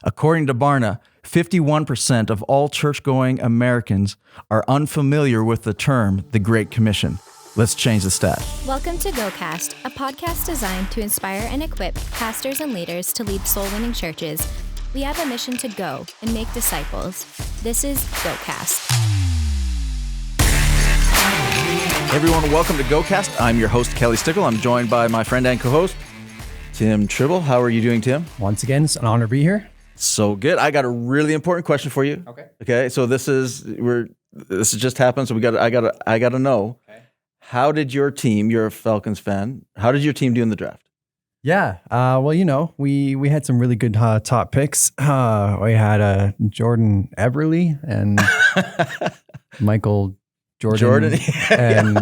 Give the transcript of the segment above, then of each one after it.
According to Barna, 51% of all church-going Americans are unfamiliar with the term the Great Commission. Let's change the stat. Welcome to GoCast, a podcast designed to inspire and equip pastors and leaders to lead soul-winning churches. We have a mission to go and make disciples. This is GoCast. Hey everyone, welcome to GoCast. I'm your host, Kelly Stickle. I'm joined by my friend and co-host, Tim Tribble. How are you doing, Tim? Once again, it's an honor to be here. So good. I got a really important question for you. Okay. So this has just happened. So I gotta know. Okay. How did your team? You're a Falcons fan. How did your team do in the draft? Yeah. Well, you know, we had some really good top picks. We had Jordan Everly and Michael Jordan and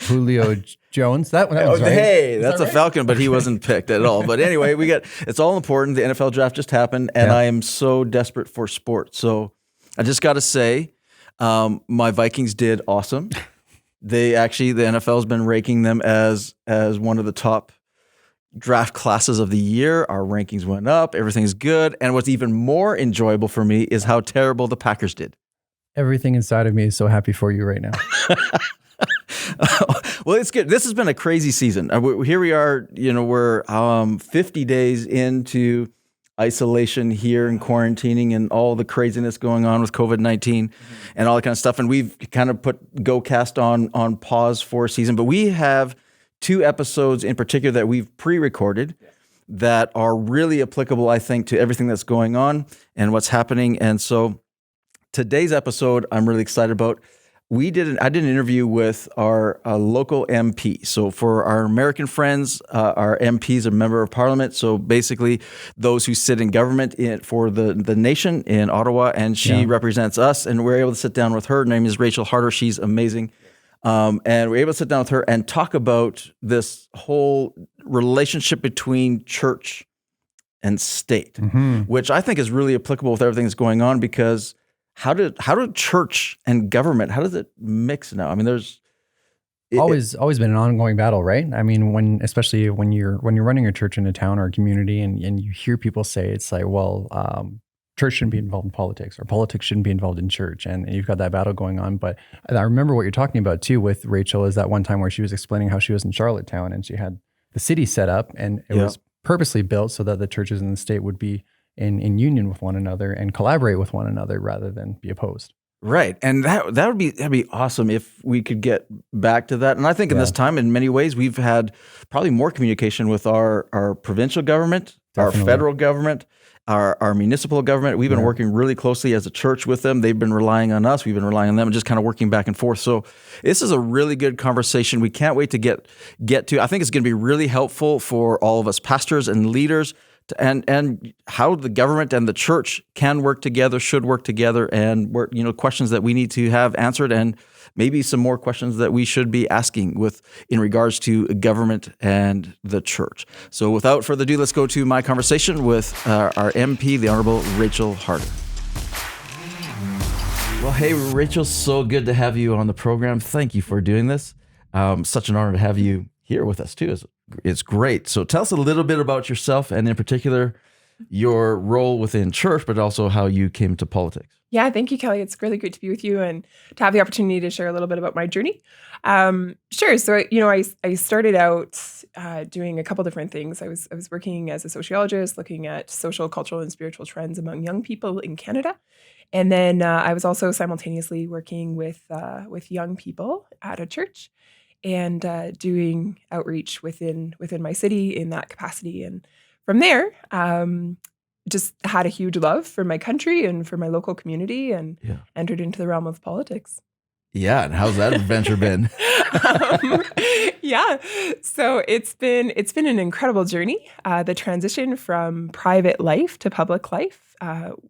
Julio Jones. That was right. Hey, that's a Falcon, but he wasn't picked at all. But anyway, it's all important. The NFL draft just happened, and I am so desperate for sports. So I just got to say, my Vikings did awesome. The NFL has been ranking them as one of the top draft classes of the year. Our rankings went up. Everything's good. And what's even more enjoyable for me is how terrible the Packers did. Everything inside of me is so happy for you right now. Well, it's good. This has been a crazy season. Here we are, we're 50 days into isolation here and quarantining and all the craziness going on with COVID-19 and all that kind of stuff. And we've kind of put GoCast on pause for a season, but we have 2 episodes in particular that we've pre-recorded that are really applicable, I think, to everything that's going on and what's happening. And so today's episode, I'm really excited about. I did an interview with our local MP. So for our American friends, our MP is a member of parliament. So basically those who sit in government for the nation in Ottawa, and she represents us. And we're able to sit down with her. Her name is Rachael Harder. She's amazing. And we're able to sit down with her and talk about this whole relationship between church and state, which I think is really applicable with everything that's going on, because how do church and government, how does it mix now? I mean, there's always been an ongoing battle, right? I mean, especially when you're running a church in a town or a community, and you hear people say, it's like, well, church shouldn't be involved in politics, or politics shouldn't be involved in church, and you've got that battle going on. But I remember what you're talking about too with Rachel is that one time where she was explaining how she was in Charlottetown and she had the city set up, and it was purposely built so that the churches in the state would be in union with one another and collaborate with one another rather than be opposed. Right. And that'd be awesome if we could get back to that. And I think in this time, in many ways, we've had probably more communication with our provincial government, our federal government, our municipal government. We've been working really closely as a church with them. They've been relying on us. We've been relying on them, and just kind of working back and forth. So this is a really good conversation. We can't wait to get to. I think it's going to be really helpful for all of us pastors and leaders, and how the government and the church can work together, should work together, and questions that we need to have answered, and maybe some more questions that we should be asking in regards to government and the church. So without further ado, let's go to my conversation with our MP, the Honorable Rachael Harder. Well, hey, Rachel, so good to have you on the program. Thank you for doing this. Such an honor to have you here with us too. It's great. So tell us a little bit about yourself, and in particular, your role within church, but also how you came to politics. Yeah, thank you, Kelly. It's really great to be with you and to have the opportunity to share a little bit about my journey. Sure. So, I started out doing a couple different things. I was working as a sociologist, looking at social, cultural, and spiritual trends among young people in Canada. And then I was also simultaneously working with young people at a church, and doing outreach within my city in that capacity. And from there, just had a huge love for my country and for my local community, and entered into the realm of politics. Yeah, and how's that adventure been? So it's been an incredible journey. The transition from private life to public life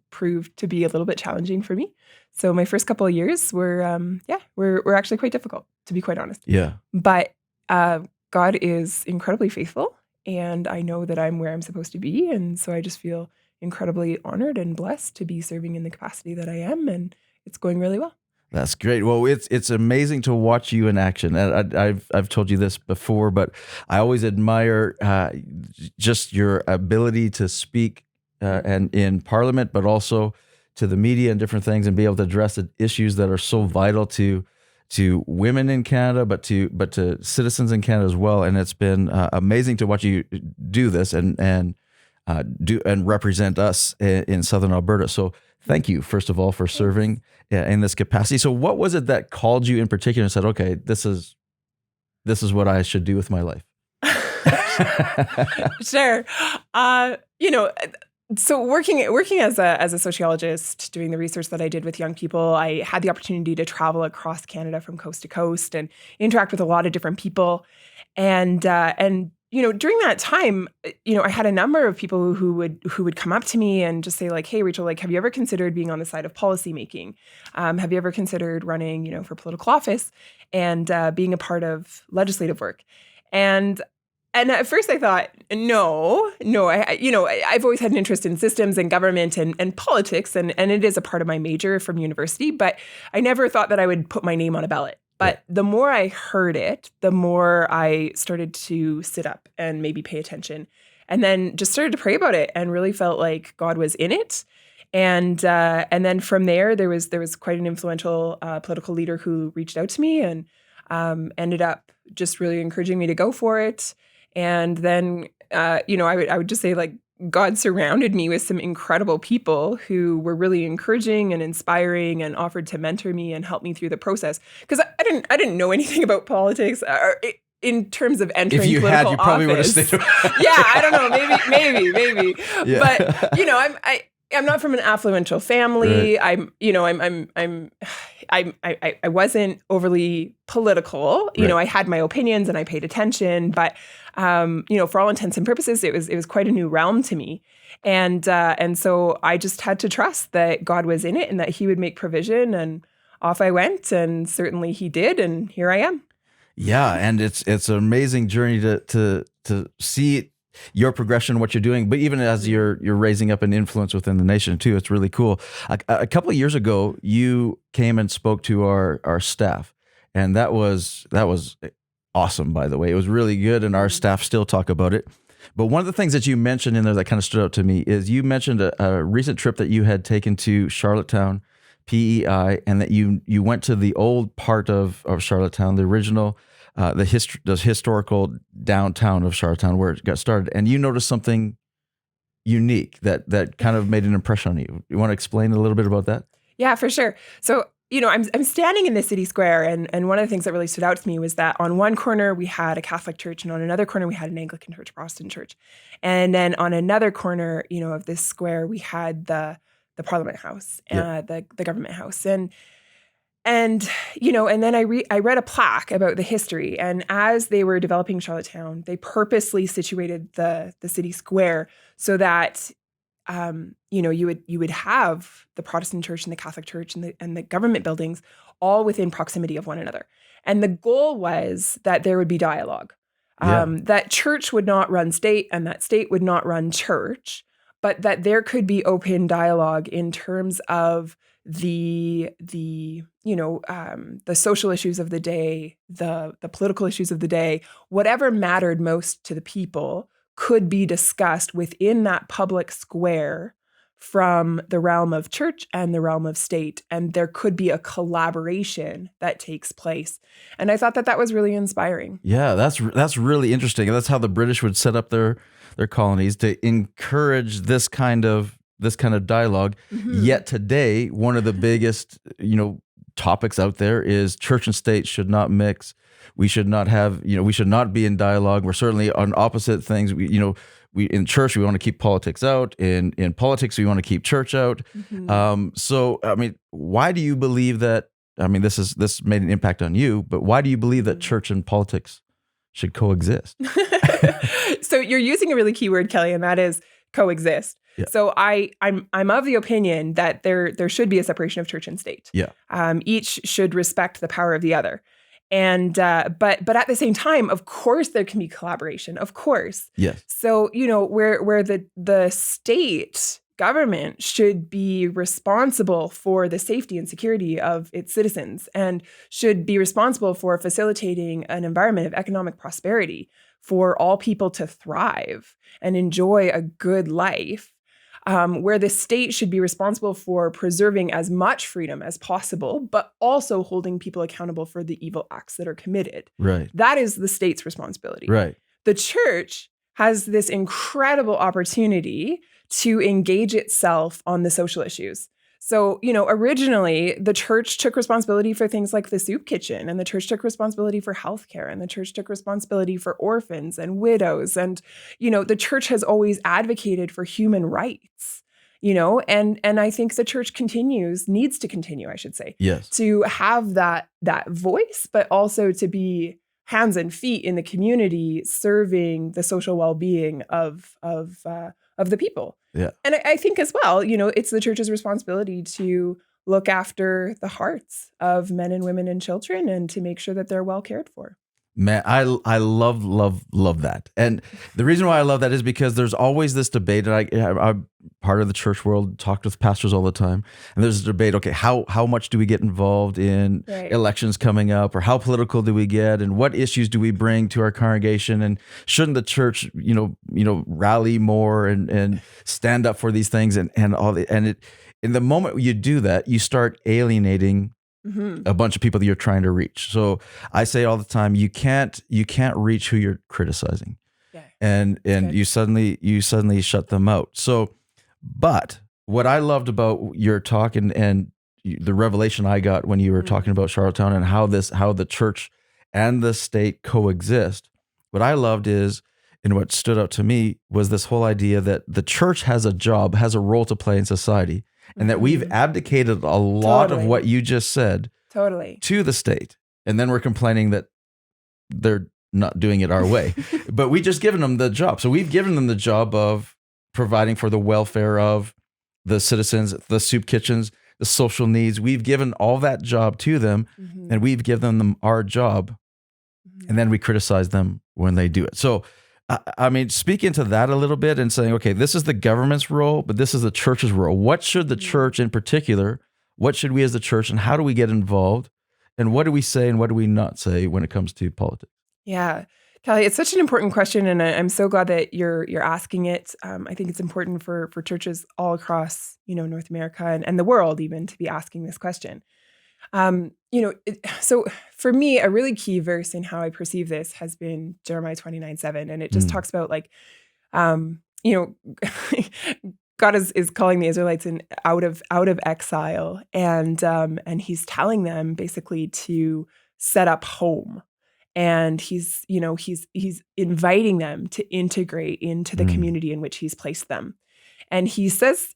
proved to be a little bit challenging for me. So my first couple of years were actually quite difficult, to be quite honest. Yeah. But God is incredibly faithful, and I know that I'm where I'm supposed to be, and so I just feel incredibly honored and blessed to be serving in the capacity that I am, and it's going really well. That's great. Well, it's amazing to watch you in action. I've told you this before, but I always admire just your ability to speak and in Parliament, but also to the media and different things, and be able to address the issues that are so vital to women in Canada, but to citizens in Canada as well. And it's been amazing to watch you do this and represent us in Southern Alberta. So thank you, first of all, for serving in this capacity. So what was it that called you in particular and said, okay, this is what I should do with my life? Sure. So working as a sociologist, doing the research that I did with young people, I had the opportunity to travel across Canada from coast to coast and interact with a lot of different people. And during that time, I had a number of people who would come up to me and just say like, "Hey, Rachel, like, have you ever considered being on the side of policymaking? Have you ever considered running, for political office and being a part of legislative work?" And at first I thought, no, I've always had an interest in systems and government and politics, and it is a part of my major from university, but I never thought that I would put my name on a ballot. But the more I heard it, the more I started to sit up and maybe pay attention, and then just started to pray about it and really felt like God was in it. And then from there was quite an influential political leader who reached out to me and ended up just really encouraging me to go for it. And then, I would just say like God surrounded me with some incredible people who were really encouraging and inspiring and offered to mentor me and help me through the process. Because I didn't know anything about politics in terms of entering if you political had, you probably office. would have stayed. Yeah, I don't know, maybe. Yeah. But I'm not from an affluential family. Right. I wasn't overly political. Right. I had my opinions and I paid attention, but for all intents and purposes, it was quite a new realm to me. And so I just had to trust that God was in it and that He would make provision, and off I went, and certainly He did, and here I am. Yeah, and it's an amazing journey to see your progression, what you're doing, but even as you're raising up an influence within the nation too, it's really cool. A couple of years ago, you came and spoke to our staff, and that was awesome, by the way. It was really good, and our staff still talk about it. But one of the things that you mentioned in there that kind of stood out to me is you mentioned a recent trip that you had taken to Charlottetown PEI, and that you went to the old part of Charlottetown, the original, the historical downtown of Charlottetown where it got started, and you noticed something unique that kind of made an impression on you. You want to explain a little bit about that? Yeah, for sure. So, I'm standing in the city square, and one of the things that really stood out to me was that on one corner we had a Catholic church, and on another corner we had an Anglican church, Protestant church. And then on another corner, of this square, we had the Parliament House, the government house. And then I read a plaque about the history, and as they were developing Charlottetown, they purposely situated the city square so that you would have the Protestant church and the Catholic church and the government buildings all within proximity of one another. And the goal was that there would be dialogue, that church would not run state and that state would not run church, but that there could be open dialogue in terms of the social issues of the day, the political issues of the day, whatever mattered most to the people could be discussed within that public square from the realm of church and the realm of state. And there could be a collaboration that takes place. And I thought that was really inspiring. Yeah, that's really interesting. That's how the British would set up their colonies, to encourage this kind of dialogue. Mm-hmm. Yet today, one of the biggest, topics out there is church and state should not mix. We should not have, we should not be in dialogue. We're certainly on opposite things. We in church, we want to keep politics out. In politics, we want to keep church out. Mm-hmm. So, why do you believe that? This made an impact on you, but why do you believe that church and politics should coexist? So you're using a really key word, Kelly, and that is coexist. Yeah. So I'm of the opinion that there should be a separation of church and state. Yeah. Each should respect the power of the other. And but at the same time, of course, there can be collaboration. Of course. Yes. So where the state government should be responsible for the safety and security of its citizens and should be responsible for facilitating an environment of economic prosperity for all people to thrive and enjoy a good life. where the state should be responsible for preserving as much freedom as possible, but also holding people accountable for the evil acts that are committed. Right. That is the state's responsibility. Right. The church has this incredible opportunity to engage itself on the social issues. So, originally the church took responsibility for things like the soup kitchen, and the church took responsibility for healthcare, and the church took responsibility for orphans and widows. And, the church has always advocated for human rights, and I think the church needs to continue, I should say, Yes. to have that voice, but also to be hands and feet in the community, serving the social well-being of the people. Yeah. And I think as well, it's the church's responsibility to look after the hearts of men and women and children and to make sure that they're well cared for. Man, I love that. And the reason why I love that is because there's always this debate, and I'm part of the church world, talked with pastors all the time, and there's a debate, okay, how much do we get involved in elections coming up, or how political do we get, and what issues do we bring to our congregation, and shouldn't the church, rally more and stand up for these things and all the, and it, in the moment you do that, you start alienating a bunch of people that you're trying to reach. So I say all the time, you can't reach who you're criticizing, and you suddenly shut them out. So, but what I loved about your talk and the revelation I got when you were talking about Charlottetown and how the church and the state coexist, what I loved is, and what stood out to me was this whole idea that the church has a role to play in society. And that we've abdicated a lot of what you just said to the state. And then we're complaining that they're not doing it our way. But we just given them the job. So we've given them the job of providing for the welfare of the citizens, the soup kitchens, the social needs. We've given all that job to them, and we've given them our job. And then we criticize them when they do it. So I mean, speak into that a little bit and saying, okay, this is the government's role, but this is the church's role. What should the church in particular, what should we as the church, and how do we get involved? And what do we say and what do we not say when it comes to politics? Yeah. Callie, it's such an important question, and I'm so glad that you're asking it. I think it's important for churches all across, North America and the world even to be asking this question. So for me, a really key verse in how I perceive this has been Jeremiah 29:7. And it just talks about God is calling the Israelites out of exile. And he's telling them basically to set up home. And he's inviting them to integrate into the community in which he's placed them. And he says,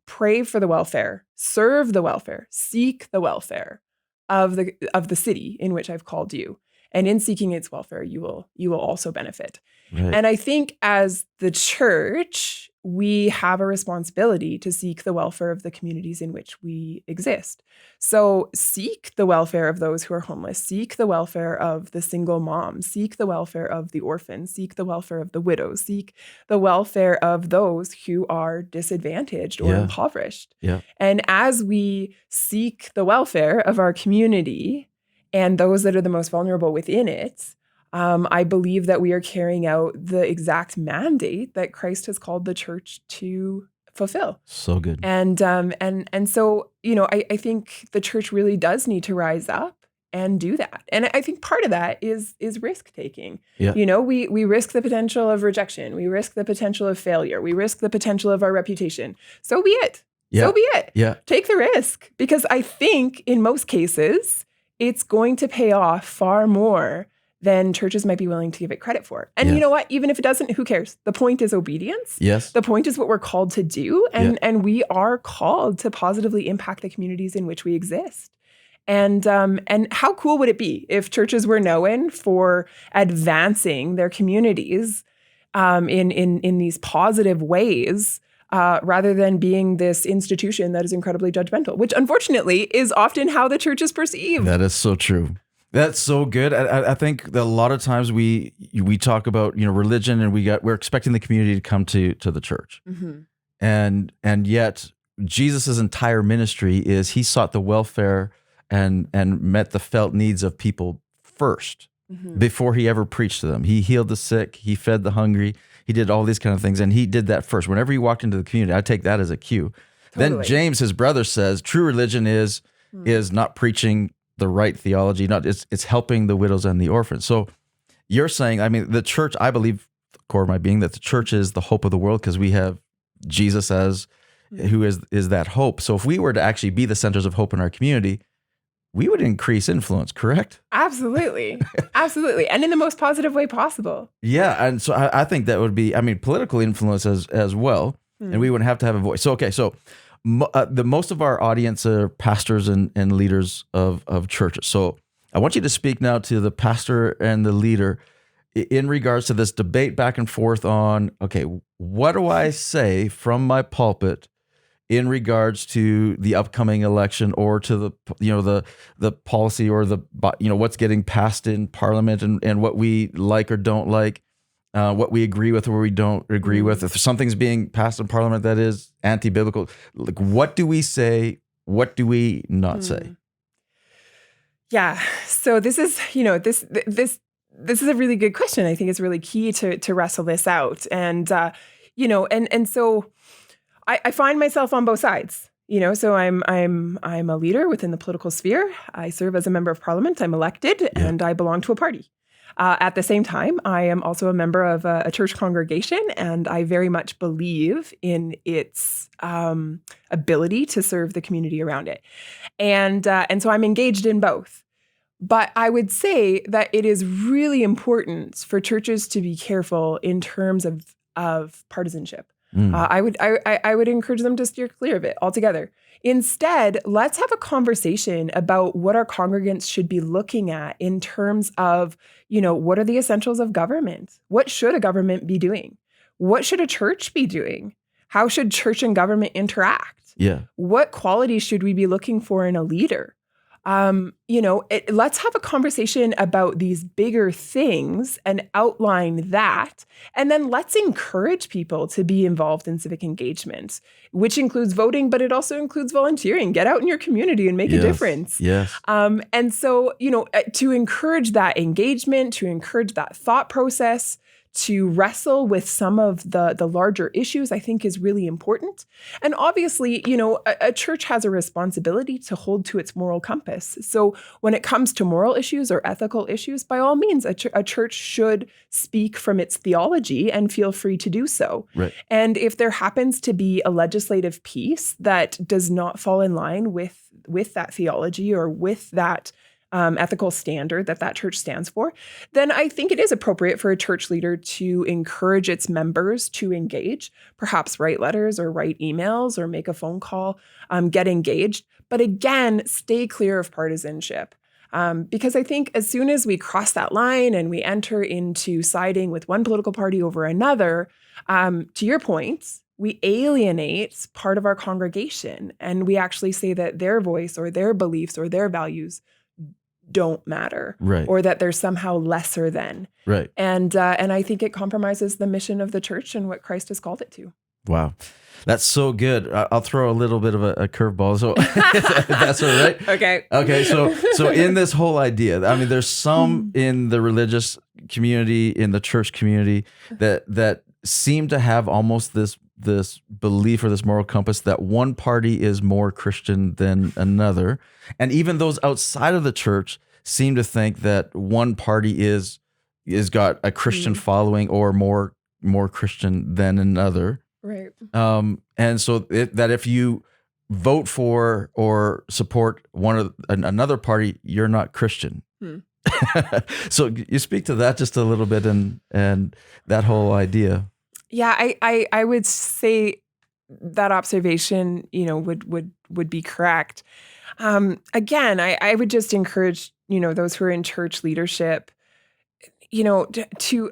pray for the welfare, serve the welfare, seek the welfare of the city in which I've called you. And in seeking its welfare, you will also benefit. Right. And I think as the church, we have a responsibility to seek the welfare of the communities in which we exist. So seek the welfare of those who are homeless, seek the welfare of the single mom, seek the welfare of the orphan, seek the welfare of the widows, seek the welfare of those who are disadvantaged or impoverished. Yeah. And as we seek the welfare of our community and those that are the most vulnerable within it, I believe that we are carrying out the exact mandate that Christ has called the church to fulfill. So good. And so, I think the church really does need to rise up and do that. And I think part of that is risk taking. Yeah. We risk the potential of rejection. We risk the potential of failure. We risk the potential of our reputation. So be it. Yeah. So be it. Yeah. Take the risk, because I think in most cases, it's going to pay off far more than churches might be willing to give it credit for. And you know what? Even if it doesn't, who cares? The point is obedience. Yes. The point is what we're called to do. And we are called to positively impact the communities in which we exist. And how cool would it be if churches were known for advancing their communities in these positive ways, rather than being this institution that is incredibly judgmental, which unfortunately is often how the church is perceived. That is so true. That's so good. I think that a lot of times we talk about religion, and we're expecting the community to come to the church, and yet Jesus's entire ministry is he sought the welfare and met the felt needs of people first before he ever preached to them. He healed the sick, he fed the hungry, He did all these kind of things, and he did that first. Whenever he walked into the community, I take that as a cue. Totally. Then James, his brother, says true religion is not preaching the right theology, it's helping the widows and the orphans. So you're saying, I mean, the church, I believe, the core of my being, that the church is the hope of the world because we have Jesus as who is that hope. So if we were to actually be the centers of hope in our community, we would increase influence, correct? Absolutely. Absolutely. And in the most positive way possible. Yeah. And so I think that would be, I mean, political influence as well. And we wouldn't have to have a voice. So, okay. So the most of our audience are pastors and leaders of churches. So I want you to speak now to the pastor and the leader in regards to this debate back and forth on, okay, what do I say from my pulpit in regards to the upcoming election or to the policy or what's getting passed in Parliament and what we like or don't like, what we agree with or what we don't agree with. If something's being passed in Parliament that is anti-biblical, like what do we say? What do we not say? Yeah. So this is, this is a really good question. I think it's really key to wrestle this out. And, and so I find myself on both sides, so I'm a leader within the political sphere. I serve as a member of Parliament. I'm elected and I belong to a party. At the same time, I am also a member of a church congregation, and I very much believe in its ability to serve the community around it. And so I'm engaged in both. But I would say that it is really important for churches to be careful in terms of partisanship. I would encourage them to steer clear of it altogether. Instead, let's have a conversation about what our congregants should be looking at in terms of, what are the essentials of government? What should a government be doing? What should a church be doing? How should church and government interact? Yeah. What qualities should we be looking for in a leader? Let's have a conversation about these bigger things and outline that. And then let's encourage people to be involved in civic engagement, which includes voting, but it also includes volunteering. Get out in your community and make a difference. Yes. And so, to encourage that engagement, to encourage that thought process, to wrestle with some of the larger issues, I think is really important. And obviously, a church has a responsibility to hold to its moral compass. So when it comes to moral issues or ethical issues, by all means, a church should speak from its theology and feel free to do so. Right. And if there happens to be a legislative piece that does not fall in line with that theology or with that ethical standard that church stands for, then I think it is appropriate for a church leader to encourage its members to engage, perhaps write letters or write emails or make a phone call, get engaged. But again, stay clear of partisanship. Because I think as soon as we cross that line and we enter into siding with one political party over another, to your point, we alienate part of our congregation and we actually say that their voice or their beliefs or their values don't matter, right, or that they're somehow lesser than. Right. And I think it compromises the mission of the church and what Christ has called it to. Wow. That's so good. I'll throw a little bit of a curveball. So that's all right. Okay. So in this whole idea, I mean, there's some in the religious community, in the church community that seem to have almost this belief or this moral compass that one party is more Christian than another. And even those outside of the church seem to think that one party is got a Christian following or more Christian than another. Right. And so that if you vote for or support another party, you're not Christian. So you speak to that just a little bit and that whole idea. Yeah, I would say that observation, would be correct. Again, I would just encourage, those who are in church leadership, to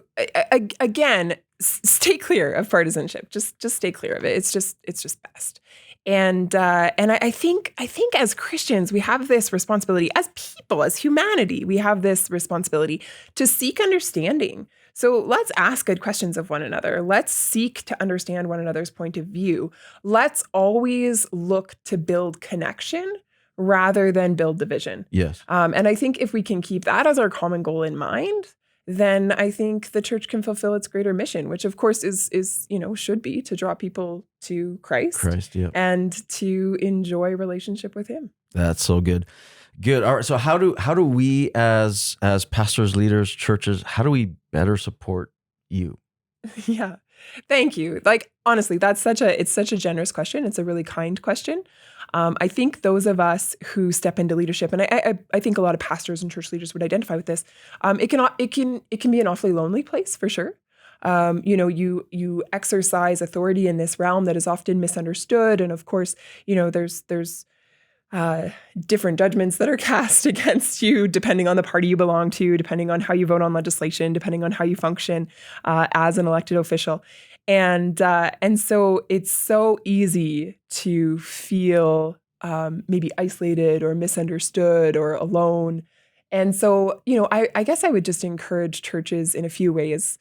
again, stay clear of partisanship. Just stay clear of it. It's just best. And I think as Christians, we have this responsibility, as people, as humanity, we have this responsibility to seek understanding. So let's ask good questions of one another. Let's seek to understand one another's point of view. Let's always look to build connection rather than build division. Yes. And I think if we can keep that as our common goal in mind, then I think the church can fulfill its greater mission, which of course is should be to draw people to Christ, yeah. and to enjoy relationship with Him. That's so good. Good. All right. So how do we as pastors, leaders, churches, how do we better support you? Yeah. Thank you. Like, honestly, it's such a generous question. It's a really kind question. I think those of us who step into leadership, and I think a lot of pastors and church leaders would identify with this. It can be an awfully lonely place for sure. You exercise authority in this realm that is often misunderstood, and of course, there's different judgments that are cast against you depending on the party you belong to, depending on how you vote on legislation, depending on how you function as an elected official. And so it's so easy to feel maybe isolated or misunderstood or alone. And so, I guess I would just encourage churches in a few ways.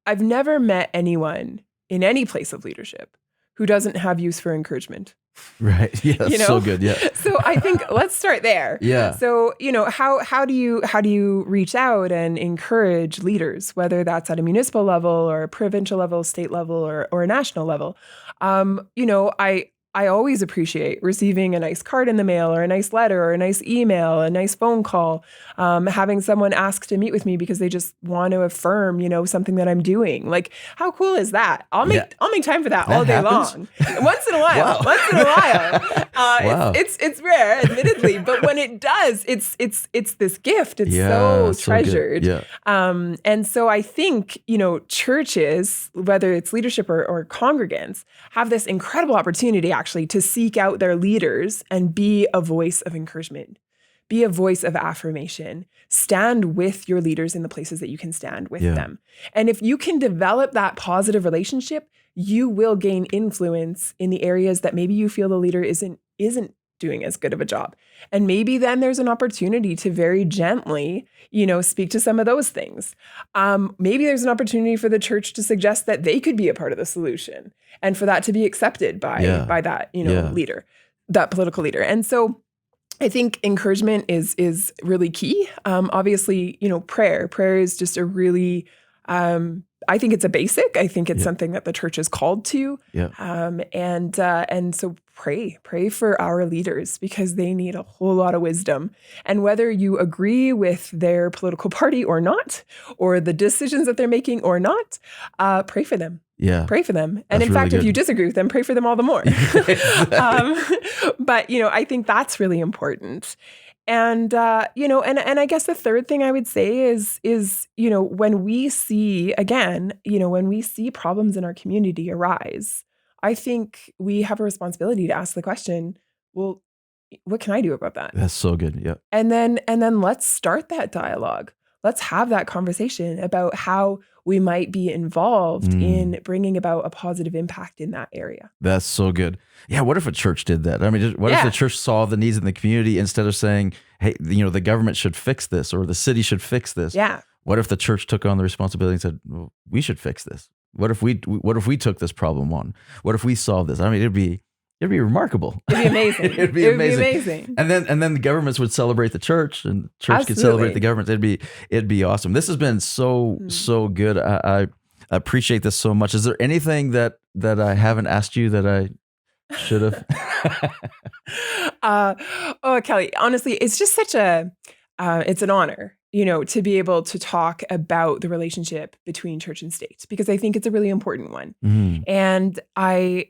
I've never met anyone in any place of leadership who doesn't have use for encouragement. Right. Yeah. So good. Yeah. So I think let's start there. Yeah. So, how do you reach out and encourage leaders, whether that's at a municipal level or a provincial level, state level, or a national level? I always appreciate receiving a nice card in the mail or a nice letter or a nice email, a nice phone call, having someone ask to meet with me because they just want to affirm, something that I'm doing. Like, how cool is that? I'll make time for that all day long. Once in a while. Wow. It's rare, admittedly, but when it does, it's this gift. It's so treasured. Good. Yeah. And so I think, churches, whether it's leadership or congregants, have this incredible opportunity actually to seek out their leaders and be a voice of encouragement, be a voice of affirmation, stand with your leaders in the places that you can stand with them. And if you can develop that positive relationship, you will gain influence in the areas that maybe you feel the leader isn't doing as good of a job. And maybe then there's an opportunity to very gently, speak to some of those things. Maybe there's an opportunity for the church to suggest that they could be a part of the solution and for that to be accepted by that, leader, that political leader. And so I think encouragement is really key. Obviously, prayer is just a really, I think it's a basic. I think it's something that the church is called to. Yeah. And so pray for our leaders because they need a whole lot of wisdom. And whether you agree with their political party or not, or the decisions that they're making or not, pray for them. Yeah. Pray for them. And in fact, if you disagree with them, pray for them all the more. But, I think that's really important. And, and I guess the third thing I would say is, when we see, again, when we see problems in our community arise, I think we have a responsibility to ask the question, well, what can I do about that? That's so good. Yeah. And then let's start that dialogue. Let's have that conversation about how we might be involved in bringing about a positive impact in that area. That's so good. Yeah. What if a church did that? I mean, what if the church saw the needs in the community instead of saying, hey, the government should fix this or the city should fix this? Yeah. What if the church took on the responsibility and said, well, we should fix this? What if we took this problem on? What if we solved this? I mean, it'd be remarkable. It'd be amazing. It'd be amazing. And then the governments would celebrate the church, and the church could celebrate the government. It'd be awesome. This has been so good. I appreciate this so much. Is there anything that I haven't asked you that I should have? Kelly, honestly, it's just such it's an honor, to be able to talk about the relationship between church and state, because I think it's a really important one. Mm-hmm. And I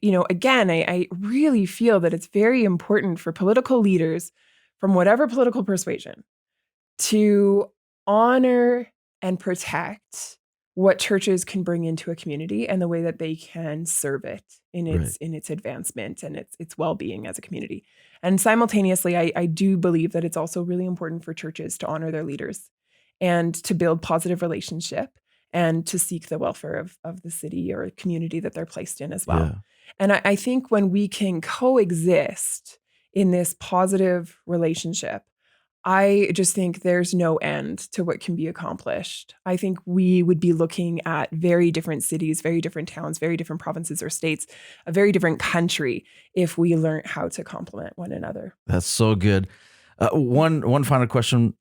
really feel that it's very important for political leaders from whatever political persuasion to honor and protect what churches can bring into a community and the way that they can serve it in its advancement and its well-being as a community. And simultaneously, I do believe that it's also really important for churches to honor their leaders and to build positive relationship and to seek the welfare of the city or community that they're placed in as well. Yeah. And I think when we can coexist in this positive relationship, I just think there's no end to what can be accomplished. I think we would be looking at very different cities, very different towns, very different provinces or states, a very different country if we learn how to complement one another. That's so good. One final question.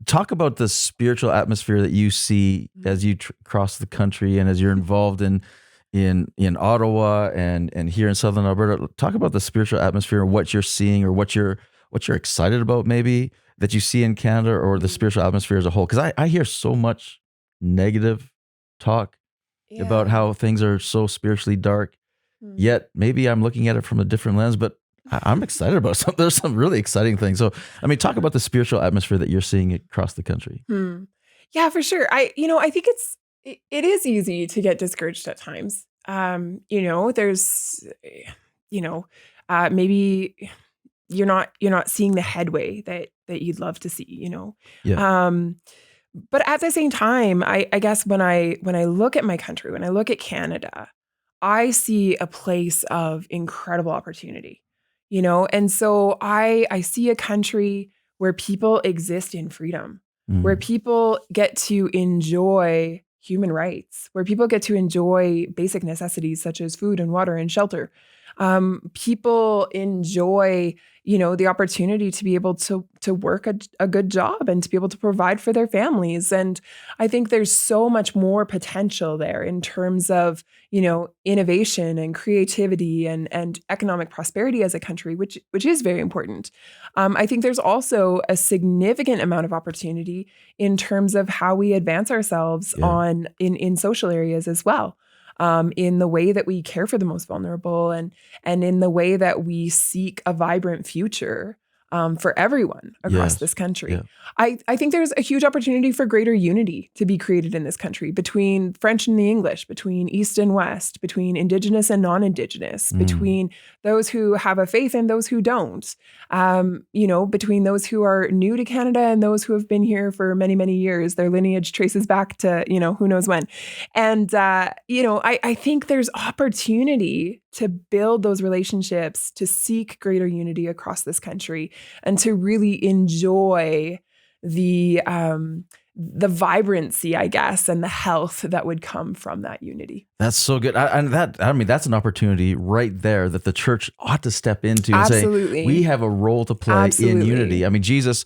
talk about the spiritual atmosphere that you see as you cross the country and as you're involved in Ottawa and here in Southern Alberta. Talk about the spiritual atmosphere and what you're seeing or what you're excited about maybe that you see in Canada, or the spiritual atmosphere as a whole. Because I hear so much negative talk about how things are so spiritually dark, yet maybe I'm looking at it from a different lens, but I'm excited about some. There's some really exciting things. So, I mean, talk about the spiritual atmosphere that you're seeing across the country. Yeah, for sure. I think it is easy to get discouraged at times. There's, maybe you're not seeing the headway that you'd love to see, but at the same time, I guess when I look at my country, when I look at Canada, I see a place of incredible opportunity, and so I see a country where people exist in freedom, where people get to enjoy human rights, where people get to enjoy basic necessities such as food and water and shelter. People enjoy, the opportunity to be able to work a good job and to be able to provide for their families. And I think there's so much more potential there in terms of, innovation and creativity and economic prosperity as a country, which is very important. I think there's also a significant amount of opportunity in terms of how we advance ourselves in social areas as well. In the way that we care for the most vulnerable and in the way that we seek a vibrant future for everyone across this country. Yeah. I think there's a huge opportunity for greater unity to be created in this country between French and the English, between East and West, between Indigenous and non-Indigenous, between those who have a faith and those who don't, between those who are new to Canada and those who have been here for many, many years. Their lineage traces back to, who knows when. And, I think there's opportunity to build those relationships, to seek greater unity across this country, and to really enjoy the vibrancy, I guess, and the health that would come from that unity. That's so good. That's an opportunity right there that the church ought to step into and say, we have a role to play in unity. I mean, Jesus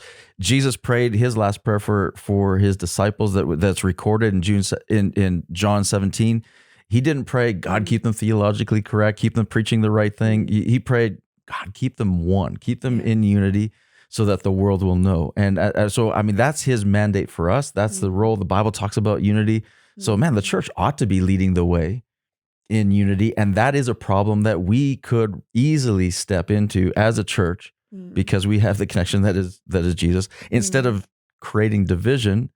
prayed his last prayer for his disciples that's recorded in John 17. He didn't pray, God, keep them theologically correct, keep them preaching the right thing. He prayed, God, keep them one, keep them in unity so that the world will know. And that's his mandate for us. That's the role. The Bible talks about unity. So, man, the church ought to be leading the way in unity. And that is a problem that we could easily step into as a church because we have the connection that is Jesus. Instead of creating division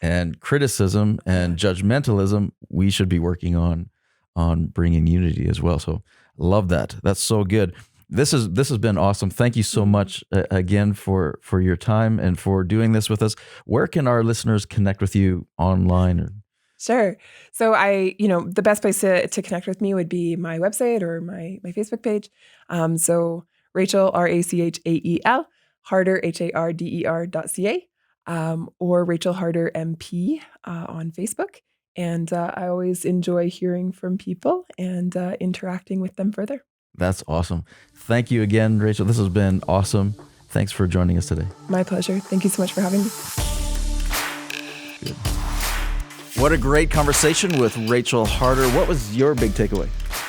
and criticism and judgmentalism, we should be working on bringing unity as well. So love that. That's so good. This has been awesome. Thank you so much again for your time and for doing this with us. Where can our listeners connect with you online? Sure. So the best place to connect with me would be my website or my Facebook page. So Rachael, Rachael, Harder, Harder.ca. Or Rachael Harder MP on Facebook. And I always enjoy hearing from people and interacting with them further. That's awesome. Thank you again, Rachael. This has been awesome. Thanks for joining us today. My pleasure. Thank you so much for having me. Good. What a great conversation with Rachael Harder. What was your big takeaway?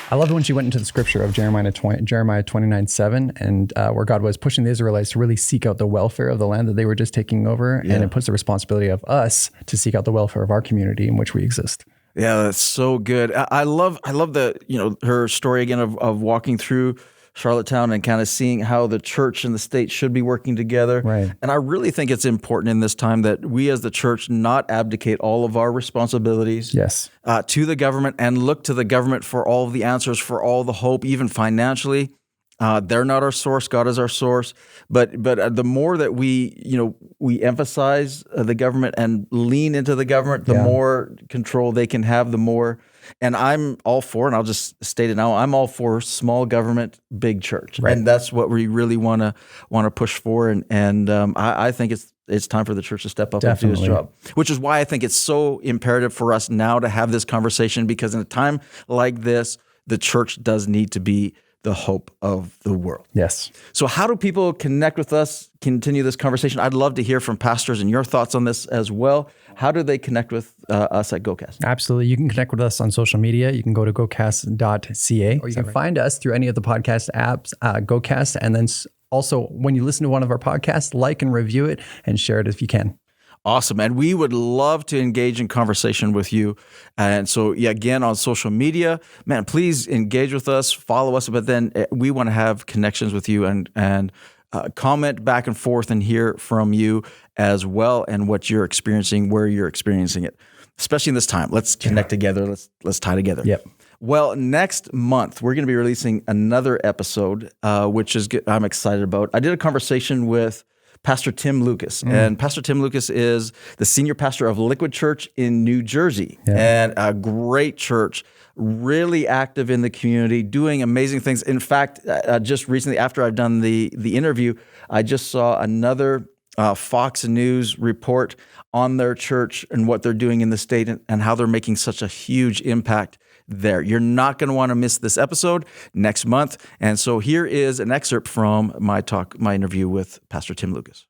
I loved when she went into the scripture of Jeremiah 29:7, and where God was pushing the Israelites to really seek out the welfare of the land that they were just taking over. And it puts the responsibility of us to seek out the welfare of our community in which we exist. Yeah, that's so good. I love the, her story again of walking through Charlottetown and kind of seeing how the church and the state should be working together. Right. And I really think it's important in this time that we as the church not abdicate all of our responsibilities to the government and look to the government for all of the answers, for all the hope, even financially. They're not our source. God is our source. But the more that we emphasize the government and lean into the government, the more control they can have, the more. And I'm all for, and I'll just state it now, I'm all for small government, big church. Right. And that's what we really want to push for. And I think it's time for the church to step up and do its job, which is why I think it's so imperative for us now to have this conversation, because in a time like this, the church does need to be the hope of the world. Yes. So how do people connect with us, continue this conversation? I'd love to hear from pastors and your thoughts on this as well. How do they connect with us at GoCast? Absolutely. You can connect with us on social media. You can go to gocast.ca, or you can find us through any of the podcast apps, GoCast. And then also, when you listen to one of our podcasts, like and review it and share it if you can. Awesome. And we would love to engage in conversation with you. And so, yeah, again, on social media, man, please engage with us, follow us. But then we want to have connections with you and comment back and forth and hear from you as well and what you're experiencing, where you're experiencing it, especially in this time. Let's connect together. Let's tie together. Yep. Well, next month, we're going to be releasing another episode, which is I'm excited about. I did a conversation with Pastor Tim Lucas. And Pastor Tim Lucas is the senior pastor of Liquid Church in New Jersey, and a great church, really active in the community, doing amazing things. In fact, just recently, after I've done the interview, I just saw another Fox News report on their church and what they're doing in the state and how they're making such a huge impact there. You're not going to want to miss this episode next month. And so here is an excerpt from my interview with Pastor Tim Lucas.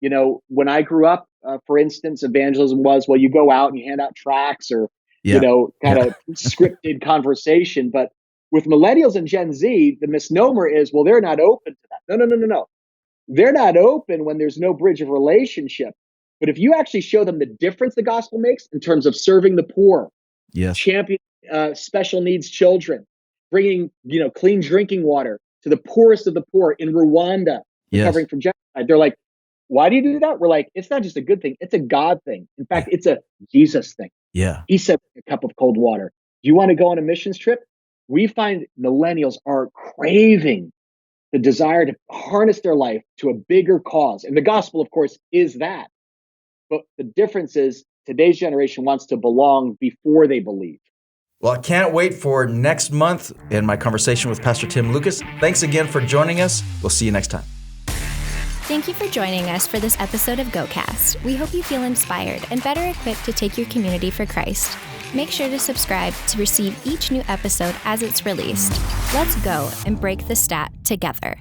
You know, when I grew up, for instance, evangelism was, well, you go out and you hand out tracts or, you know, kind of scripted conversation. But with millennials and Gen Z, the misnomer is, well, they're not open to that. No. They're not open when there's no bridge of relationship. But if you actually show them the difference the gospel makes in terms of serving the poor, champion special needs children, bringing, you know, clean drinking water to the poorest of the poor in Rwanda, recovering from genocide. They're like, why do you do that? We're like, it's not just a good thing. It's a God thing. In fact, it's a Jesus thing. Yeah. He said, a cup of cold water. Do you want to go on a missions trip? We find millennials are craving the desire to harness their life to a bigger cause. And the gospel, of course, is that. But the difference is today's generation wants to belong before they believe. Well, I can't wait for next month in my conversation with Pastor Tim Lucas. Thanks again for joining us. We'll see you next time. Thank you for joining us for this episode of GoCast. We hope you feel inspired and better equipped to take your community for Christ. Make sure to subscribe to receive each new episode as it's released. Let's go and break the stat together.